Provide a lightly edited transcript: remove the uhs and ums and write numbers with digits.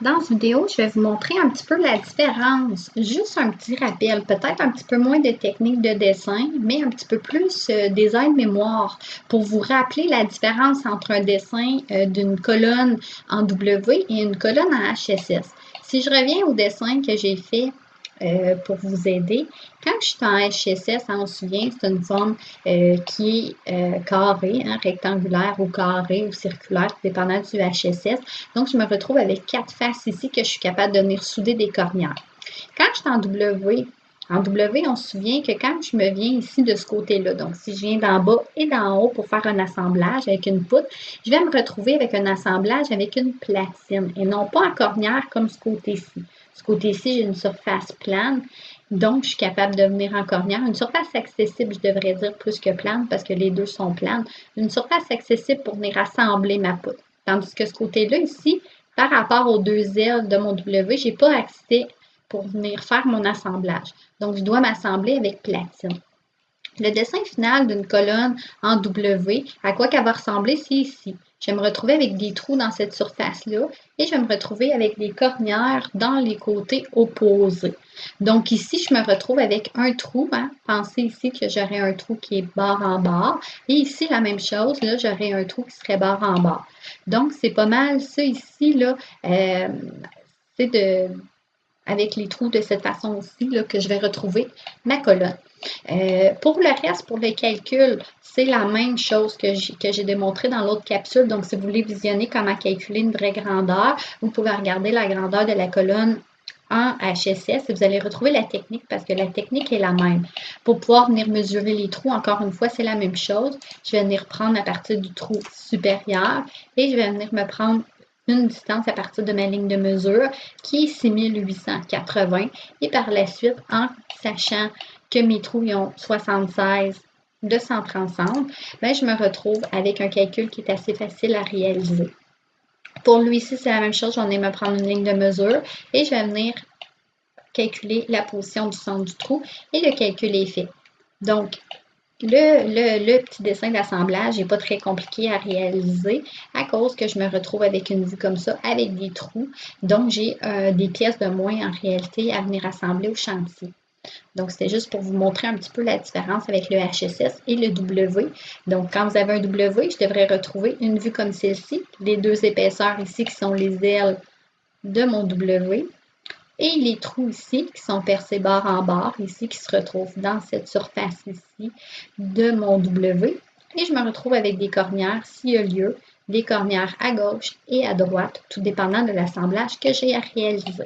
Dans cette vidéo, je vais vous montrer un petit peu la différence. Juste un petit rappel, peut-être un petit peu moins de techniques de dessin, mais un petit peu plus des aides-mémoire pour vous rappeler la différence entre un dessin d'une colonne en W et une colonne en HSS. Si je reviens au dessin que j'ai fait pour vous aider, quand je suis en HSS, on se souvient, c'est une forme qui est carrée, hein, rectangulaire ou carrée ou circulaire, dépendant du HSS. Donc, je me retrouve avec 4 faces ici que je suis capable de venir souder des cornières. Quand je suis en W, on se souvient que quand je me viens ici de ce côté-là, donc si je viens d'en bas et d'en haut pour faire un assemblage avec une poutre, je vais me retrouver avec un assemblage avec une platine et non pas en cornière comme ce côté-ci. Ce côté-ci, j'ai une surface plane, donc je suis capable de venir en cornière. Une surface accessible, je devrais dire plus que plane parce que les deux sont planes. Une surface accessible pour venir assembler ma poutre. Tandis que ce côté-là ici, par rapport aux deux ailes de mon W, je n'ai pas accès pour venir faire mon assemblage. Donc, je dois m'assembler avec platine. Le dessin final d'une colonne en W, à quoi qu'elle va ressembler, c'est ici. Je vais me retrouver avec des trous dans cette surface-là et je vais me retrouver avec des cornières dans les côtés opposés. Donc ici, je me retrouve avec un trou. Hein. Pensez ici que j'aurais un trou qui est barre en barre. Et ici, la même chose, là, j'aurais un trou qui serait barre en barre. Donc, c'est pas mal ça ici, là. C'est avec les trous de cette façon-ci que je vais retrouver ma colonne. Pour le reste, pour les calculs, c'est la même chose que j'ai démontré dans l'autre capsule. Donc, si vous voulez visionner comment calculer une vraie grandeur, vous pouvez regarder la grandeur de la colonne en HSS et vous allez retrouver la technique parce que la technique est la même. Pour pouvoir venir mesurer les trous, encore une fois, c'est la même chose. Je vais venir prendre à partir du trou supérieur et je vais venir me prendre une distance à partir de ma ligne de mesure qui est 6880 et par la suite, en sachant que mes trous ont 76 de centre ensemble, ben, je me retrouve avec un calcul qui est assez facile à réaliser. Pour lui-ci, c'est la même chose, j'en ai me prendre une ligne de mesure et je vais venir calculer la position du centre du trou et le calcul est fait. Donc, le petit dessin d'assemblage n'est pas très compliqué à réaliser à cause que je me retrouve avec une vue comme ça, avec des trous. Donc, j'ai des pièces de moins en réalité à venir assembler au chantier. Donc, c'était juste pour vous montrer un petit peu la différence avec le HSS et le W. Donc, quand vous avez un W, je devrais retrouver une vue comme celle-ci, les deux épaisseurs ici qui sont les ailes de mon W. Et les trous ici qui sont percés barre en barre, ici qui se retrouvent dans cette surface ici de mon W. Et je me retrouve avec des cornières, s'il y a lieu, des cornières à gauche et à droite, tout dépendant de l'assemblage que j'ai à réaliser.